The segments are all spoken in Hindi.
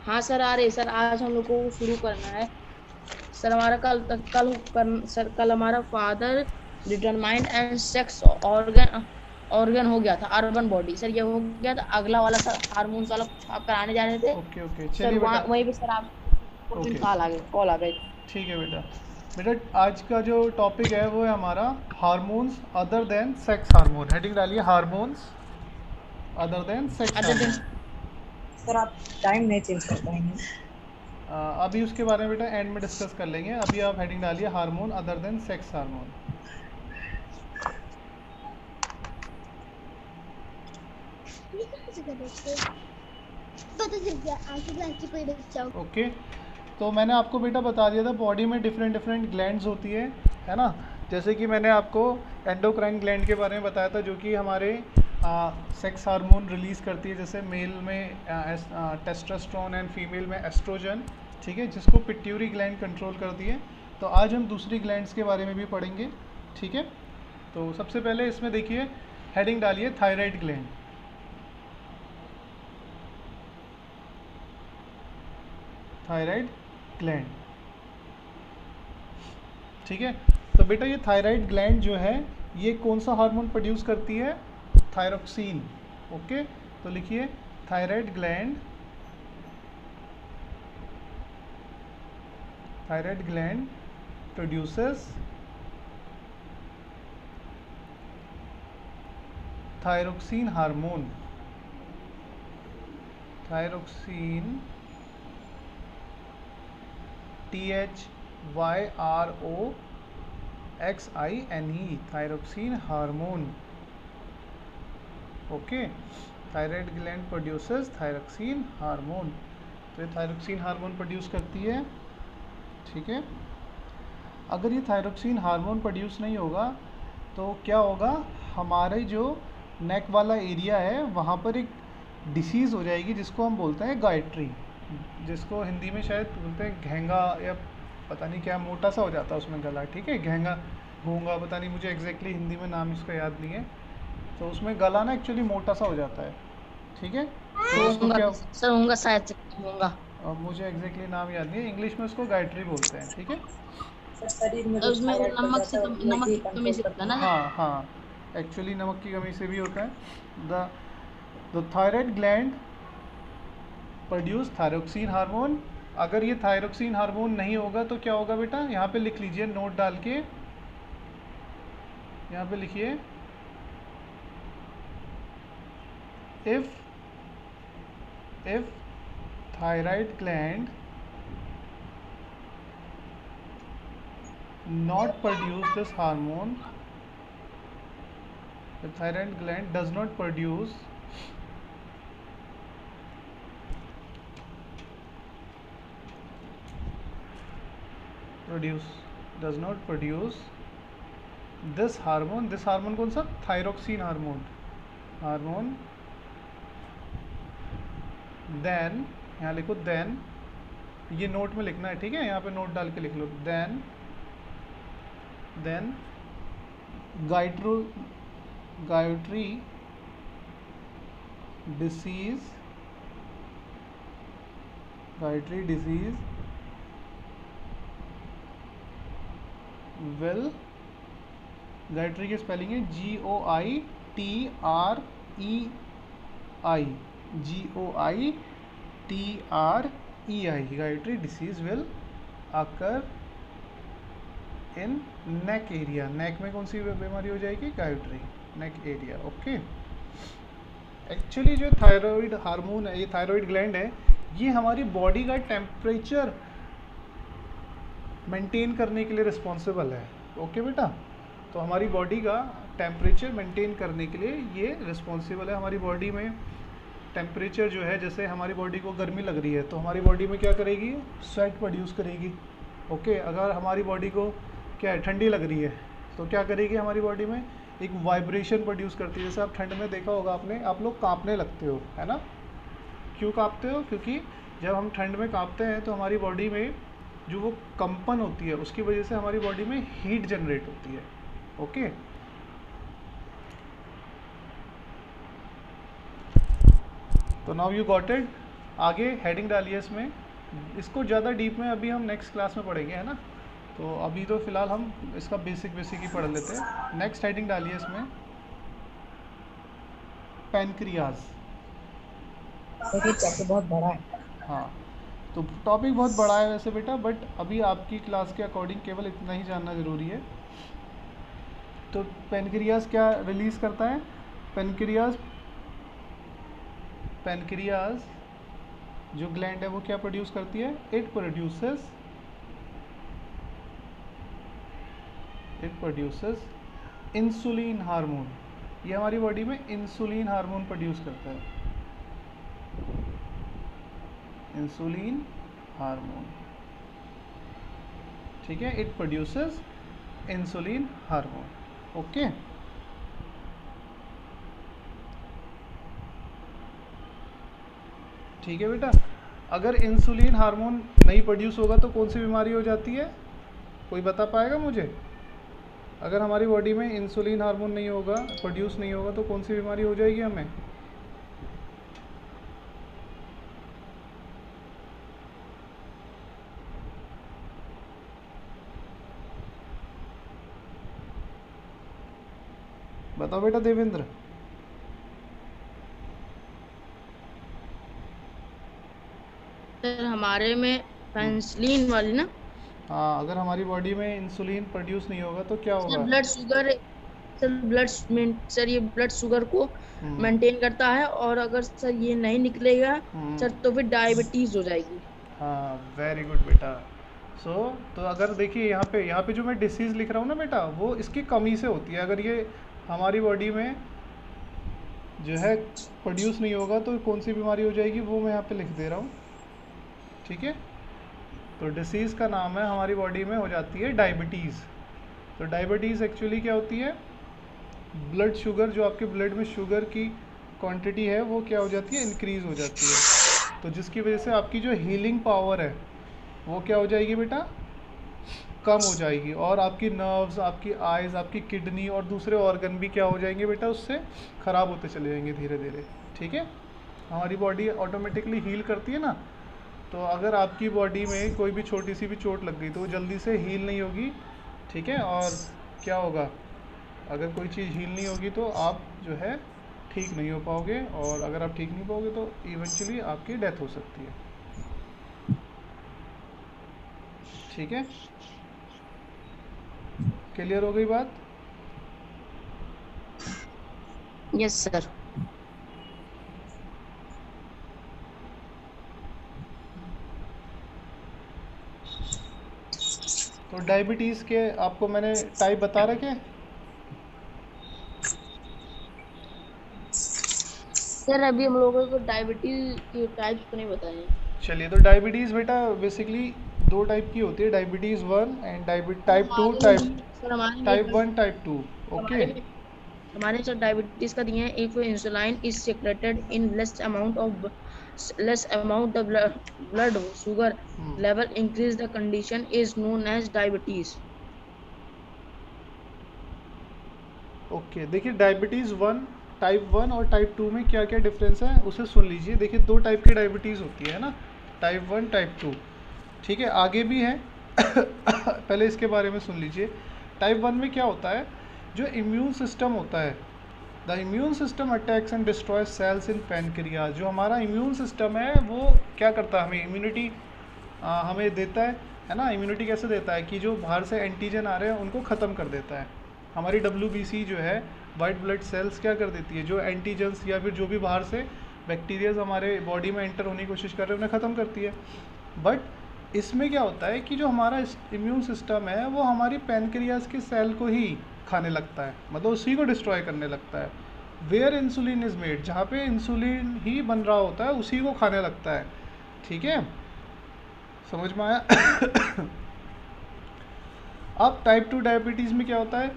हाँ सर आ रहे सर, आज हम लोग को शुरू करना है। सर हमारा कल हमारा father determined and sex organ organ हो गया था, अर्बन बॉडी सर ये हो गया था। अगला वाला सर हार्मोन्स वाला कुछ आप कराने जा रहे थे ओके ओके, सर, चलिए वहाँ बेटा। वहीं पे सर आप ओके, कॉल आ गई। ठीक है बेटा। बेटा आज का जो टॉपिक है वो है हमारा hormones other than sex hormone. Heading डालिए hormones other than sex other than. Hormone. Sir आप टाइम नहीं चेंज कर पाएंगे? अभी उसके बारे में बेटा एंड में डिस्कस कर लेंगे। अभी आप हेडिंग डालिए hormone other than sex hormone. Okay, तो मैंने आपको बेटा बता दिया था बॉडी में डिफरेंट डिफरेंट ग्लैंड्स होती है ना। जैसे कि मैंने आपको एंडोक्राइन ग्लैंड के बारे में बताया था, जो कि हमारे सेक्स हार्मोन रिलीज़ करती है। जैसे मेल में टेस्टोस्टेरोन एंड फीमेल में एस्ट्रोजन, ठीक है, जिसको पिट्यूरी ग्लैंड कंट्रोल करती है। तो आज हम दूसरी ग्लैंड्स के बारे में भी पढ़ेंगे, ठीक है। तो सबसे पहले इसमें देखिए, हेडिंग डालिए थायराइड ग्लैंड। थायराइड ग्लैंड, ठीक है। तो बेटा ये थायराइड ग्लैंड जो है ये कौन सा हार्मोन प्रोड्यूस करती है? थायरोक्सिन। ओके, तो लिखिए thyroid gland, thyroid gland produces thyroxine hormone. Thyroxine THYROXINE, thyroxine hormone. Okay, thyroid gland produces thyroxine hormone. तो ये थायरोक्सिन हार्मोन प्रोड्यूस करती है, ठीक है। अगर ये थायरोक्सिन हार्मोन प्रोड्यूस नहीं होगा तो क्या होगा? हमारे जो नेक वाला एरिया है वहाँ पर एक डिसीज़ हो जाएगी जिसको हम बोलते हैं गायट्री, जिसको हिंदी में शायद बोलते हैं घेंगा, या पता नहीं क्या, मोटा सा हो जाता है उसमें गला, ठीक है, घेंगा घोंगा, पता नहीं, मुझे एग्जैक्टली हिंदी में नाम इसका याद नहीं है। तो उसमें गला ना एक्चुअली मोटा सा हो जाता है, ठीक है। तो उसको होगा क्या, सर, होगा शायद से होगा। मुझे एग्जैक्टली नाम याद नहीं है, इंग्लिश में उसको गायट्री बोलते हैं, ठीक है। सर शरीर में जो उसमें वो थायराइड बढ़ जाता है नमक वही की कमी कंट्रोल से होता करती है है। ना। हाँ हाँ, एक्चुअली नमक की कमी से भी होता है। The thyroid gland produce thyroxine hormone. अगर ये थायरोक्सिन हार्मोन नहीं होगा तो क्या होगा बेटा? यहाँ पे लिख लीजिए, नोट डाल के यहाँ पे लिखिए, if thyroid gland not produce this hormone, the thyroid gland does not produce this hormone। this hormone कौन सा? Thyroxine hormone. then यहाँ लिखो, then ये नोट में लिखना है, ठीक है, यहाँ पे नोट डाल के लिख लो। then goitre disease will, goitre की स्पेलिंग है GOITREI, goitre disease will occur in neck area. Neck में कौन सी बीमारी हो जाएगी? Goitre, neck area. Okay, actually जो थायराइड हार्मोन है, ये थायराइड ग्लैंड है, ये हमारी बॉडी का टेम्परेचर मेंटेन करने के लिए रिस्पॉन्सिबल है। ओके बेटा, तो हमारी बॉडी का टेम्परेचर मेंटेन करने के लिए ये रिस्पॉन्सिबल है। हमारी बॉडी में टेम्परेचर जो है, जैसे हमारी बॉडी को गर्मी लग रही है तो हमारी बॉडी में क्या करेगी? स्वेट प्रोड्यूस करेगी। ओके, अगर हमारी बॉडी को क्या है, ठंडी लग रही है तो क्या करेगी? हमारी बॉडी में एक वाइब्रेशन प्रोड्यूस करती है। जैसे आप ठंड में देखा होगा आपने, आप लोग कांपने लगते हो, है ना। क्यों कांपते हो? क्योंकि जब हम ठंड में कांपते हैं तो हमारी बॉडी में जो वो कंपन होती है उसकी वजह से हमारी बॉडी में हीट जनरेट होती है। ओके, तो नाउ यू गॉट इट। आगे हेडिंग डालिए इसमें, इसको ज़्यादा डीप में अभी हम नेक्स्ट क्लास में पढ़ेंगे, है ना। तो अभी तो फ़िलहाल हम इसका बेसिक ही पढ़ लेते हैं। नेक्स्ट हेडिंग डालिए इसमें, पैनक्रियाज। देखिए चैप्टर बहुत बड़ा है। हाँ, तो टॉपिक बहुत बड़ा है वैसे बेटा, बट अभी आपकी क्लास के अकॉर्डिंग केवल इतना ही जानना ज़रूरी है। तो पैनक्रियाज क्या रिलीज़ करता है? पैनक्रियाज जो ग्लैंड है वो क्या प्रोड्यूस करती है? It produces insulin hormone. ये हमारी बॉडी में इंसुलिन हार्मोन प्रोड्यूस करता है, इंसुलिन हार्मोन, ठीक है। It produces insulin hormone, okay. ठीक है बेटा, अगर इंसुलिन हार्मोन नहीं प्रोड्यूस होगा तो कौन सी बीमारी हो जाती है? कोई बता पाएगा मुझे? अगर हमारी बॉडी में इंसुलिन हार्मोन नहीं होगा, प्रोड्यूस नहीं होगा, तो कौन सी बीमारी हो जाएगी हमें? बताओ बेटा देवेंद्र। सर हमारे में पेंसिलिन वाली ना, हाँ, अगर हमारी बॉडी में इंसुलिन प्रोड्यूस नहीं होगा तो क्या सर होगा? ब्लड शुगर, सर ये ब्लड शुगर को हम्म, मेंटेन करता है, और अगर सर ये नहीं निकलेगा हम्म, सर तो फिर डायबिटीज हो जाएगी। हाँ, वेरी गुड बेटा। तो अगर देखिए यहाँ पे जो मैं डिसीज़ लिख रहा हूँ ना बेटा, वो इसकी कमी से होती है। अगर ये हमारी बॉडी में जो है प्रोड्यूस नहीं होगा तो कौन सी बीमारी हो जाएगी, वो मैं यहाँ पे लिख दे रहा हूँ, ठीक है। तो डिसीज़ का नाम है, हमारी बॉडी में हो जाती है डायबिटीज़। तो डायबिटीज़ एक्चुअली क्या होती है? ब्लड शुगर, जो आपके ब्लड में शुगर की क्वांटिटी है वो क्या हो जाती है? इंक्रीज़ हो जाती है। तो जिसकी वजह से आपकी जो हीलिंग पावर है वो क्या हो जाएगी बेटा? कम हो जाएगी, और आपकी नर्व्स, आपकी आइज़, आपकी किडनी और दूसरे ऑर्गन भी क्या हो जाएंगे बेटा? उससे ख़राब होते चले जाएंगे धीरे धीरे, ठीक है। हमारी बॉडी ऑटोमेटिकली हील करती है ना, तो अगर आपकी बॉडी में कोई भी छोटी सी भी चोट लग गई तो वो जल्दी से हील नहीं होगी, ठीक है। और क्या होगा? अगर कोई चीज़ हील नहीं होगी तो आप जो है ठीक नहीं हो पाओगे, और अगर आप ठीक नहीं पाओगे तो इवेंचुअली आपकी डेथ हो सकती है, ठीक है। क्लियर हो गई बात? Yes sir. तो डायबिटीज़ के आपको मैंने टाइप बता रखे। सर अभी हम लोगों को डायबिटीज के टाइप तो नहीं बताए। चलिए, तो डायबिटीज़ बेटा बेसिकली दो टाइप की होती है, डायबिटीज़ 1 एंड टाइप 2, सर हमारे टाइप 1 टाइप 2, ओके। हमारे सर डायबिटीज का दिए हैं, if insulin is secreted in less amount the blood sugar level increase the condition is known as diabetes. Okay, देखिए डायबिटीज़ 1, टाइप 1 और टाइप 2 में क्या क्या डिफरेंस है उसे सुन लीजिए। देखिए दो टाइप की डायबिटीज़ होती है ना, टाइप 1 टाइप 2, ठीक है। आगे भी है पहले इसके बारे में सुन लीजिए। टाइप 1 में क्या होता है? जो इम्यून सिस्टम होता है, the immune system attacks and destroy cells in pancreas. जो हमारा इम्यून सिस्टम है वो क्या करता है? हमें इम्यूनिटी हमें देता है ना। इम्यूनिटी कैसे देता है? कि जो बाहर से एंटीजन आ रहे हैं उनको ख़त्म कर देता है। हमारी WBC जो है, वाइट ब्लड सेल्स, क्या कर देती है? जो एंटीजन्स या फिर जो भी बाहर से बैक्टीरियाज हमारे बॉडी में एंटर होने की कोशिश कर रहे हैं उन्हें ख़त्म करती है। बट इसमें क्या होता है कि जो हमारा इम्यून सिस्टम है वो हमारी पैनक्रियाज के सेल को ही खाने लगता है, मतलब उसी को डिस्ट्रॉय करने लगता है। वेयर इंसुलिन इज़ मेड, जहाँ पे इंसुलिन ही बन रहा होता है उसी को खाने लगता है, ठीक है। समझ में आया? अब टाइप 2 डायबिटीज़ में क्या होता है?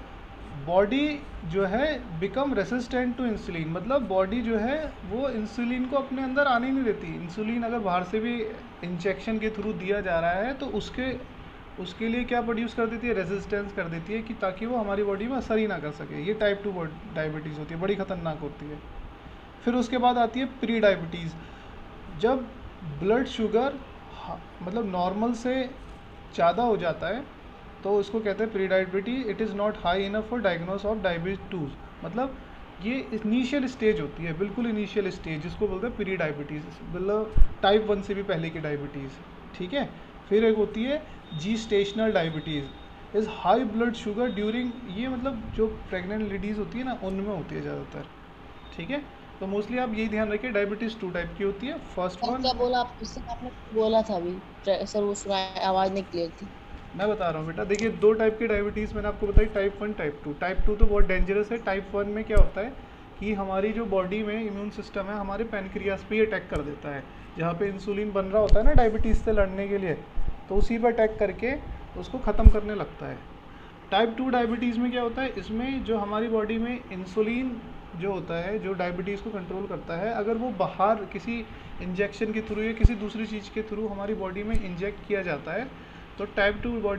बॉडी जो है बिकम रेसिस्टेंट टू इंसुलिन, मतलब बॉडी जो है वो इंसुलिन को अपने अंदर आने नहीं देती। इंसुलिन अगर बाहर से भी इंजेक्शन के थ्रू दिया जा रहा है तो उसके लिए क्या प्रोड्यूस कर देती है? रेजिस्टेंस कर देती है, कि ताकि वो हमारी बॉडी में असर ही ना कर सके। ये टाइप 2 डायबिटीज़ होती है, बड़ी ख़तरनाक होती है। फिर उसके बाद आती है प्री डायबिटीज़। जब ब्लड शुगर मतलब नॉर्मल से ज़्यादा हो जाता है तो उसको कहते हैं pre diabetes. It is not high enough for diagnose of diabetes 2, मतलब ये इनिशियल स्टेज होती है, बिल्कुल इनिशियल स्टेज, जिसको बोलते हैं प्री डायबिटीज़, मतलब टाइप 1 से भी पहले की डायबिटीज़। ठीक है, फिर एक होती है gestational diabetes, is high blood sugar during, ये मतलब जो प्रेग्नेंट लेडीज़ होती है ना उनमें होती है ज़्यादातर। ठीक है, तो मोस्टली आप यही ध्यान रखिए, डायबिटीज़ 2 टाइप की होती है। फर्स्ट सर वन, क्या बोला आप उससे, आपने बोला था अभी सर, वो सुना, आवाज नहीं क्लियर थी। मैं बता रहा हूँ बेटा, देखिए 2 टाइप की डायबिटीज़ मैंने आपको बताई, टाइप 1 टाइप 2। टाइप 2 तो बहुत डेंजरस है। टाइप 1 में क्या होता है कि हमारी जो बॉडी में इम्यून सिस्टम है हमारे पैनक्रियास पे ही अटैक कर देता है, जहाँ पे इंसुलिन बन रहा होता है ना डायबिटीज़ से लड़ने के लिए, तो उसी पर अटैक करके उसको ख़त्म करने लगता है। टाइप 2 डायबिटीज़ में क्या होता है, इसमें जो हमारी बॉडी में इंसुलिन जो होता है जो डायबिटीज़ को कंट्रोल करता है, अगर वो बाहर किसी इंजेक्शन के थ्रू या किसी दूसरी चीज़ के थ्रू हमारी बॉडी में इंजेक्ट किया जाता है, तो टाइप 2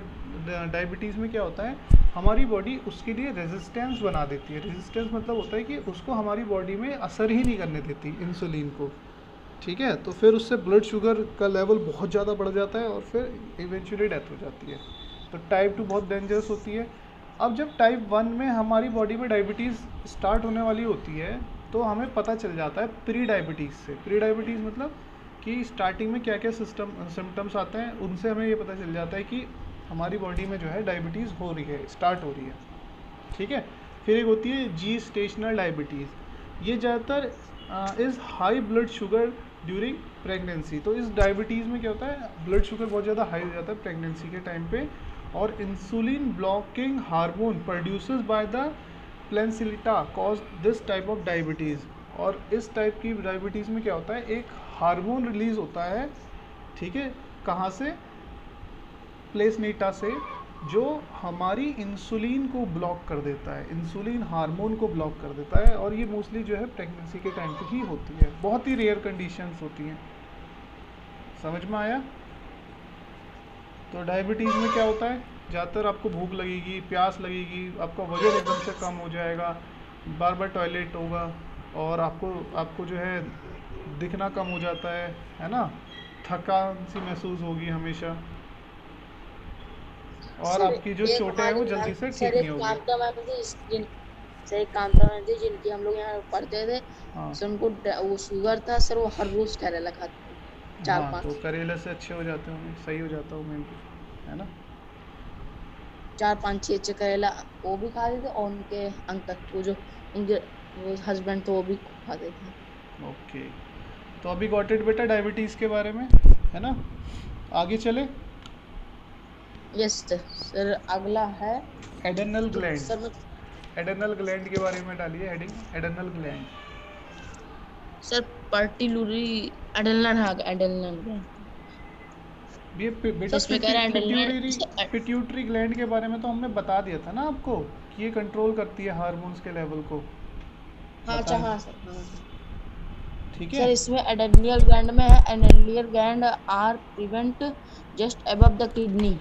डायबिटीज़ में क्या होता है, हमारी बॉडी उसके लिए रेजिस्टेंस बना देती है। रेजिस्टेंस मतलब होता है कि उसको हमारी बॉडी में असर ही नहीं करने देती इंसुलिन को। ठीक है, तो फिर उससे ब्लड शुगर का लेवल बहुत ज़्यादा बढ़ जाता है और फिर इवेंचुअली डेथ हो जाती है। तो टाइप 2 बहुत डेंजरस होती है। अब जब टाइप 1 में हमारी बॉडी में डायबिटीज़ स्टार्ट होने वाली होती है तो हमें पता चल जाता है प्री डायबिटीज़ से। प्री डायबिटीज़ मतलब कि स्टार्टिंग में क्या क्या सिम्टम्स आते हैं, उनसे हमें ये पता चल जाता है कि हमारी बॉडी में जो है डायबिटीज़ हो रही है, स्टार्ट हो रही है। ठीक है, फिर एक होती है जी स्टेशनल डायबिटीज़, ये ज़्यादातर is high blood sugar during pregnancy. तो इस डायबिटीज़ में क्या होता है, ब्लड शुगर बहुत ज़्यादा हाई हो जाता है प्रेगनेंसी के टाइम पे, और insulin blocking hormone produces by the placenta cause this type of diabetes. और इस टाइप की डायबिटीज़ में क्या होता है, एक हार्मोन रिलीज़ होता है, ठीक है, कहाँ से, प्लेसनीटा से, जो हमारी इंसुलिन को ब्लॉक कर देता है, इंसुलिन हार्मोन को ब्लॉक कर देता है। और ये मोस्टली जो है प्रेगनेंसी के टाइम पे ही होती है, बहुत ही रेयर कंडीशंस होती हैं। समझ में आया? तो डायबिटीज़ में क्या होता है, ज़्यादातर आपको भूख लगेगी, प्यास लगेगी, आपका वजन एकदम से कम हो जाएगा, बार बार टॉयलेट होगा, और आपको जो है दिखना कम हो जाता है ना, थकान सी महसूस होगी हमेशा, और सर आपकी जो एक चोटें हैं हमारी वो मैम, जल्दी से सर ठीक नहीं एक होगी। कांता मैम थी सर एक कांता मैम थी जिनकी हम लोग यहाँ पढ़ते थे। हाँ सर उनको वो शुगर था सर, वो हर रोज करेला खाते थे, चार हाँ, तो पांच करेले से अच्छे हो जाते होंगे, सही हो जाता होगा इनकी, है ना। चार पांच छह छह करेला वो भी खाते थे, और उनके अंकल वो जो उनके वो हस्बैंड थे वो भी खाते थे। ओके, तो अभी गॉट इट बेटा डायबिटीज़ के बारे में, है ना। आगे चले, यस सर, अगला है एडेनल जो ग्लैंड। सर मैं, एडेनल ग्लैंड के बारे में डालिए हेडिंग, एडेनल ग्लैंड। सर पर्टिलुरी एडेनल ये सर बेटा इसमें कह रहा है पिट्यूटरी, एडेनल। पिट्यूटरी ग्लैंड के बारे में तो हमने बता दिया था ना आपको, कि ये कंट्रोल करती है हार्मोन्स के लेवल को, हाँ पता अच्छा, है, हाँ सर, हाँ सर। ठीक है। सर इसमें एडेनियल ग्लैंड में है, adrenal gland are present just above the kidney.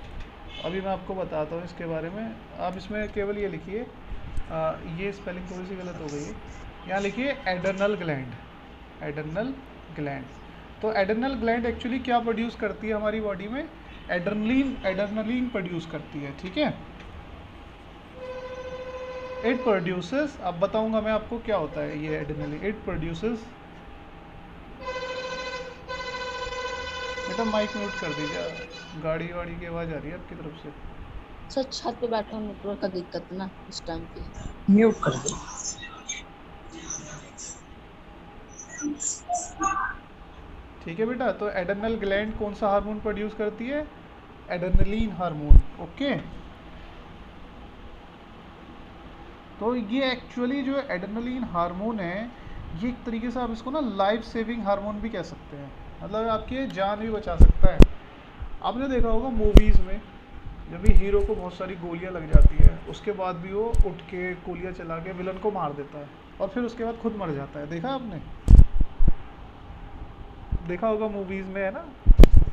अभी मैं आपको बताता हूँ इसके बारे में। आप इसमें केवल ये लिखिए, ये स्पेलिंग थोड़ी सी गलत हो गई है, यहाँ लिखिए एडर्नल ग्लैंड, एडर्नल ग्लैंड। तो एडर्नल ग्लैंड एक्चुअली क्या प्रोड्यूस करती है हमारी बॉडी में, एडर्नलिन प्रोड्यूस करती है। ठीक है, इट प्रोड्यूसेस, अब बताऊंगा मैं आपको क्या होता है ये एडर्नलिन। इट प्रोड्यूसेस, बेटा माइक म्यूट कर दीजिए, गाड़ी वाड़ी की आवाज़ आ रही है आपकी तरफ से। सर छत पे बैठा हूँ, नेटवर्क का दिक्कत ना इस टाइम पे। म्यूट कर दो। ठीक है बेटा, तो एडर्नल ग्लैंड कौन सा हार्मोन प्रोड्यूस करती है, एडर्नलिन हार्मोन। ओके, तो ये एक्चुअली जो एडर्नलिन हार्मोन है, ये एक तरीके से आप इसको ना लाइफ सेविंग हार्मोन भी कह सकते हैं, मतलब आपकी जान भी बचा सकता है। आपने देखा होगा मूवीज़ में, जब भी हीरो को बहुत सारी गोलियां लग जाती है, उसके बाद भी वो उठ के गोलियां चला के विलन को मार देता है, और फिर उसके बाद खुद मर जाता है। देखा आपने, देखा होगा मूवीज़ में, है ना।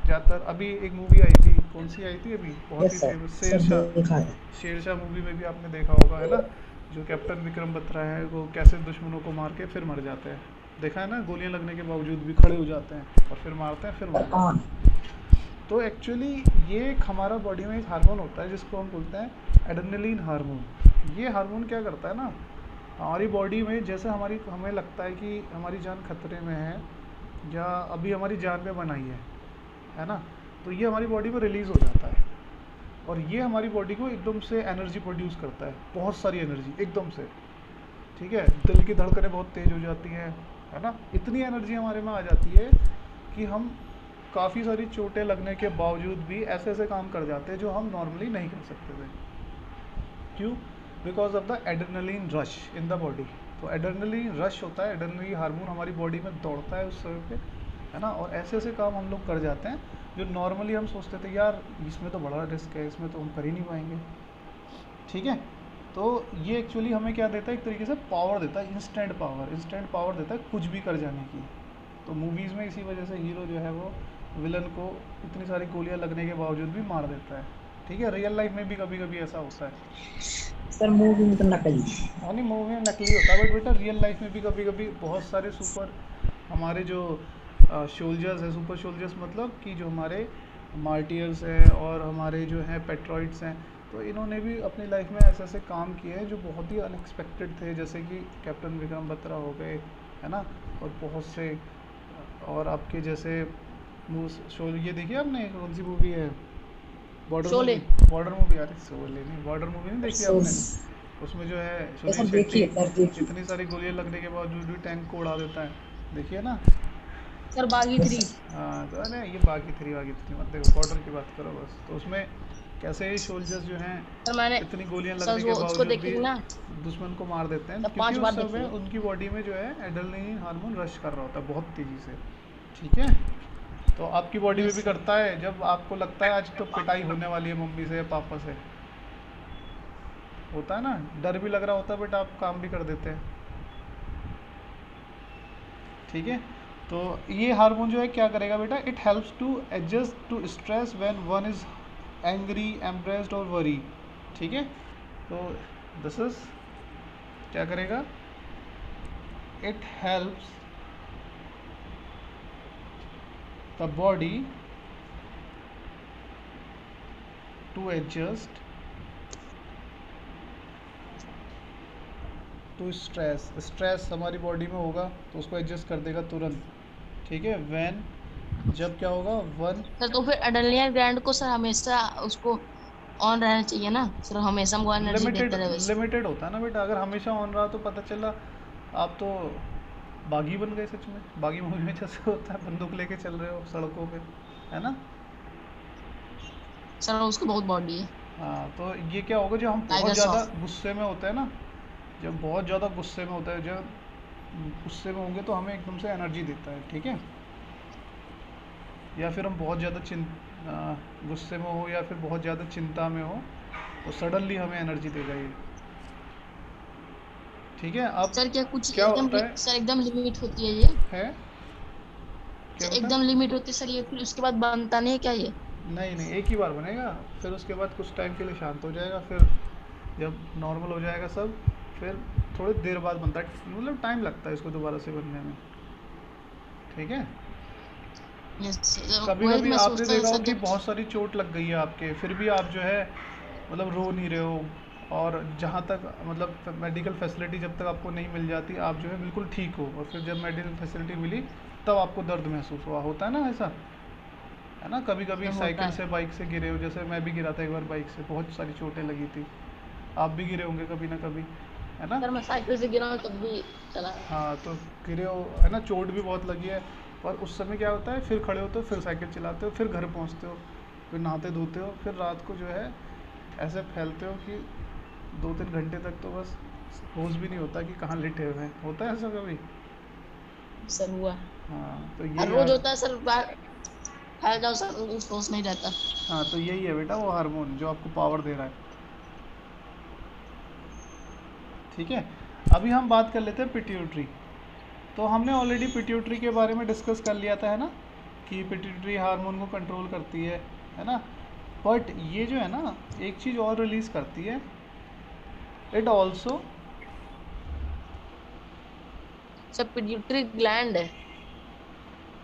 ज़्यादातर अभी एक मूवी आई थी, कौन सी आई थी अभी, बहुत ही yes sir, famous, sir Shershaah. देखा है। शेरशाह मूवी में भी आपने देखा होगा, है ना, जो कैप्टन विक्रम बत्रा है वो कैसे दुश्मनों को मार के फिर मर जाते हैं। देखा है ना, गोलियां लगने के बावजूद भी खड़े हो जाते हैं और फिर मारते हैं, फिर मर सर जाते ऑन। हैं। तो एक्चुअली ये एक हमारा बॉडी में एक हार्मोन होता है जिसको हम बोलते हैं एड्रेनलिन हार्मोन। ये हार्मोन क्या करता है ना, हमारी बॉडी में जैसे हमें लगता है कि हमारी जान खतरे में है या अभी हमारी जान पे बनाई है ना, तो ये हमारी बॉडी में रिलीज़ हो जाता है और ये हमारी बॉडी को एकदम से एनर्जी प्रोड्यूस करता है, बहुत सारी एनर्जी एकदम से। ठीक है, दिल की धड़कनें बहुत तेज़ हो जाती हैं, है ना, इतनी एनर्जी हमारे में आ जाती है कि हम काफ़ी सारी चोटें लगने के बावजूद भी ऐसे ऐसे काम कर जाते हैं जो हम नॉर्मली नहीं कर सकते थे। क्यों? Because of the adrenaline rush in the body. तो एड्रेनलिन रश होता है, एड्रेनलिन हार्मोन हमारी बॉडी में दौड़ता है उस समय पे, है ना, और ऐसे ऐसे काम हम लोग कर जाते हैं जो नॉर्मली हम सोचते थे यार इसमें तो बड़ा रिस्क है, इसमें तो हम कर ही नहीं पाएंगे। ठीक है, तो ये एक्चुअली हमें क्या देता है, एक तरीके से पावर देता है, इंस्टेंट पावर देता है कुछ भी कर जाने की। तो मूवीज़ में इसी वजह से हीरो जो है वो विलन को इतनी सारी गोलियां लगने के बावजूद भी मार देता है। ठीक है, रियल लाइफ में भी कभी कभी ऐसा होता है। सर मूवी में तो नकली। हाँ नहीं, मूवी में नकली होता है बट बेटा रियल लाइफ में भी कभी कभी बहुत सारे सुपर हमारे जो सोल्जर्स हैं, सुपर सोल्जर्स मतलब कि जो हमारे मार्टियर्स हैं और हमारे जो हैं पेट्रॉइड्स हैं, तो इन्होंने भी अपनी लाइफ में ऐसे ऐसे काम किए हैं जो बहुत ही अनएक्सपेक्टेड थे, जैसे कि कैप्टन विक्रम बत्रा हो गए, है ना, और बहुत से और आपके जैसे शो, ये देखिए आपने कौन सी मूवी है, शोले। बॉर्डर मूवी, अरे शोले नहीं, बॉर्डर मूवी नहीं देखी आपने? उसमें जो है ये सुनील सब देखिए शेट्टी सर, देखिए। इतनी सारी गोलियां लगने के बावजूद भी टैंक को उड़ा देता है, देखिए ना। सर बागी 3। हाँ तो अरे ये बागी थ्री मत देखो, बॉर्डर की बात करो बस। तो उसमें कैसे ही सोल्जर्स जो हैं सर मैंने इतनी गोलियां सर लगने के वो उसको बावजूद देखी भी थी ना, दुश्मन को मार देते हैं, तब क्योंकि 5 उस बार देखी समय है। उनकी बॉडी में जो है एड्रेनलिन हार्मोन रश कर रहा होता है बहुत तेज़ी से। ठीक है, तो आपकी बॉडी में भी करता है जब आपको लगता है आज तो पिटाई होने वाली है मम्मी से या पापा से, होता है ना, डर भी लग रहा होता है बट आप काम भी कर देते हैं। ठीक है, तो ये हार्मोन जो है क्या करेगा बेटा, it helps to adjust to stress when one is angry, embarrassed और वरी। ठीक है, तो दिस इज क्या करेगा, it helps the body to adjust to stress हमारी बॉडी में होगा तो उसको एडजस्ट कर देगा तुरंत। ठीक है, व्हेन जब क्या होगा, वन सर तो फिर एड्रेनलिन ग्लैंड को सर हमेशा उसको ऑन रहना चाहिए ना सर, हमेशा हमको एनर्जी लिमिटेड देता रहे वैसे। लिमिटेड होता है ना बेटा, अगर हमेशा ऑन रहा तो पता चला आप तो बागी बन गए सच में, बागी मूवी में जैसे होता है बंदूक लेके चल रहे हो सड़कों पे, है ना। सर उसको बहुत बॉडी है। हाँ, तो ये क्या होगा, जो हम बहुत टाइगर ज़्यादा श्रॉफ। गुस्से में होते हैं ना, जब बहुत ज़्यादा गुस्से में होता है, जब गुस्से में होंगे तो हमें एकदम से एनर्जी देता है। ठीक है, या फिर हम बहुत ज़्यादा गुस्से में हो या फिर बहुत ज़्यादा चिंता में हो तो सडनली हमें एनर्जी देगा ये। ठीक है, अब सर क्या कुछ क्या एकदम होता है, सर एकदम लिमिट होती है ये? क्या सर होता एकदम है, लिमिट होती है सर ये, फिर उसके बाद बनता नहीं है क्या ये? नहीं नहीं, एक ही बार बनेगा, फिर उसके बाद कुछ टाइम के लिए शांत हो जाएगा, फिर जब नॉर्मल हो जाएगा सब, फिर थोड़ी देर बाद बनता है, मतलब टाइम लगता है इसको दोबारा से बनने में। ठीक है, कभी वही कभी मैं आपने सोचता हूँ देखा हो सर कि जब। बहुत सारी चोट लग गई है आपके, फिर भी आप जो है मतलब रो नहीं रहे हो, और जहाँ तक मतलब मेडिकल फैसिलिटी जब तक आपको नहीं मिल जाती आप जो है बिल्कुल ठीक हो, और फिर जब मेडिकल फैसिलिटी मिली तब आपको दर्द महसूस हुआ, होता है ना ऐसा, है ना। कभी कभी होता साइकिल है से, बाइक से गिरे हो, जैसे मैं भी गिरा था एक बार बाइक से, बहुत सारी चोटें लगी थी, आप भी गिरे होंगे कभी ना कभी, है ना। सर, मैं साइकिल से गिरा हूँ तब भी चला। हाँ तो गिरे हो, है ना, चोट भी बहुत लगी है, पर उस समय क्या होता है, फिर खड़े होते हो, फिर साइकिल चलाते हो, फिर घर पहुंचते हो, फिर नहाते धोते हो, फिर रात को जो है ऐसे फैलते हो कि 2-3 घंटे तक तो बस होश भी नहीं होता कि कहाँ लेटे हुए हैं, होता है ऐसा कभी। सर हुआ। हाँ तो हर यही रोज होता है सर, फैल जाओ सर, सोच नहीं रहता। हाँ तो यही है बेटा वो हार्मोन जो आपको पावर दे रहा है। ठीक है, अभी हम बात कर लेते हैं पिट्यूटरी। तो हमने ऑलरेडी पिट्यूटरी के बारे में डिस्कस कर लिया था, है ना, कि पिट्यूटरी हार्मोन को कंट्रोल करती है ना, बट ये जो है ना एक चीज़ और रिलीज़ करती है, इट ऑल्सो सब पिट्यूटरी ग्लैंड है।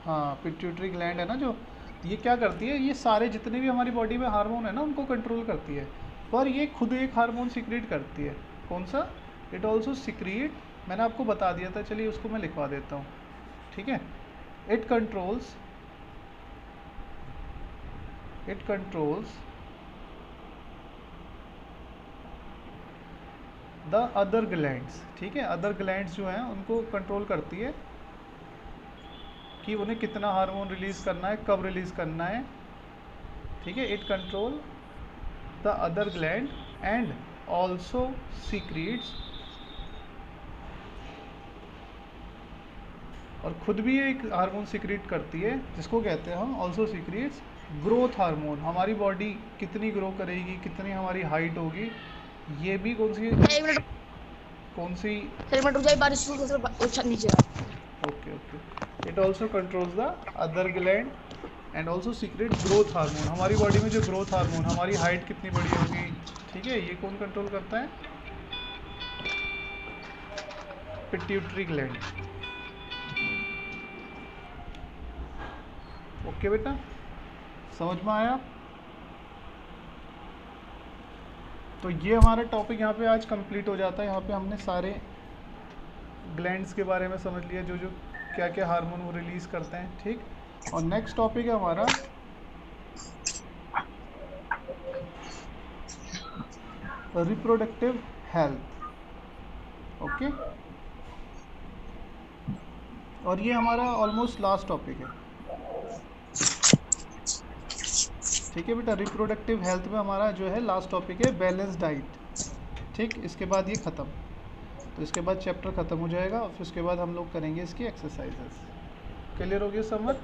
हाँ, पिट्यूटरी ग्लैंड है ना, जो ये क्या करती है, ये सारे जितने भी हमारी बॉडी में हार्मोन है ना उनको कंट्रोल करती है। पर ये खुद एक हार्मोन सिक्रीट करती है। कौन सा? इट ऑल्सो सिक्रीट, मैंने आपको बता दिया था, चलिए उसको मैं लिखवा देता हूँ, ठीक है। It controls the other glands, ठीक है। अदर ग्लैंड्स जो हैं उनको कंट्रोल करती है कि उन्हें कितना हार्मोन रिलीज़ करना है, कब रिलीज़ करना है, ठीक है। It control the other gland and also secrets, और खुद भी एक हार्मोन सीक्रेट करती है जिसको कहते हैं हम ऑल्सो सीक्रेट्स ग्रोथ हार्मोन। हमारी बॉडी कितनी ग्रो करेगी, कितनी हमारी हाइट होगी, ये भी कौन सी एक मिनट, कौन सी सर एक मिनट रुक जाइए, बारिश शुरू हो गई, अच्छा नीचे आ। Okay okay. It also controls the other gland and also secrete growth hormone. हमारी बॉडी में जो ग्रोथ हार्मोन, हमारी हाइट कितनी बड़ी होगी, ठीक है, ये कौन कंट्रोल करता है? Pituitary gland. ओके बेटा, समझ में आया? तो ये हमारा टॉपिक यहाँ पे आज कंप्लीट हो जाता है। यहाँ पे हमने सारे ग्लैंड्स के बारे में समझ लिया, जो जो क्या क्या हार्मोन वो रिलीज़ करते हैं, ठीक। और नेक्स्ट टॉपिक है हमारा रिप्रोडक्टिव हेल्थ। ओके, और ये हमारा ऑलमोस्ट लास्ट टॉपिक है, ठीक है बेटा। रिप्रोडक्टिव हेल्थ में हमारा जो है लास्ट टॉपिक है बैलेंस डाइट, ठीक। इसके बाद ये ख़त्म, तो इसके बाद चैप्टर ख़त्म हो जाएगा और फिर उसके बाद हम लोग करेंगे इसकी एक्सरसाइजेस। क्लियर हो गया समझ?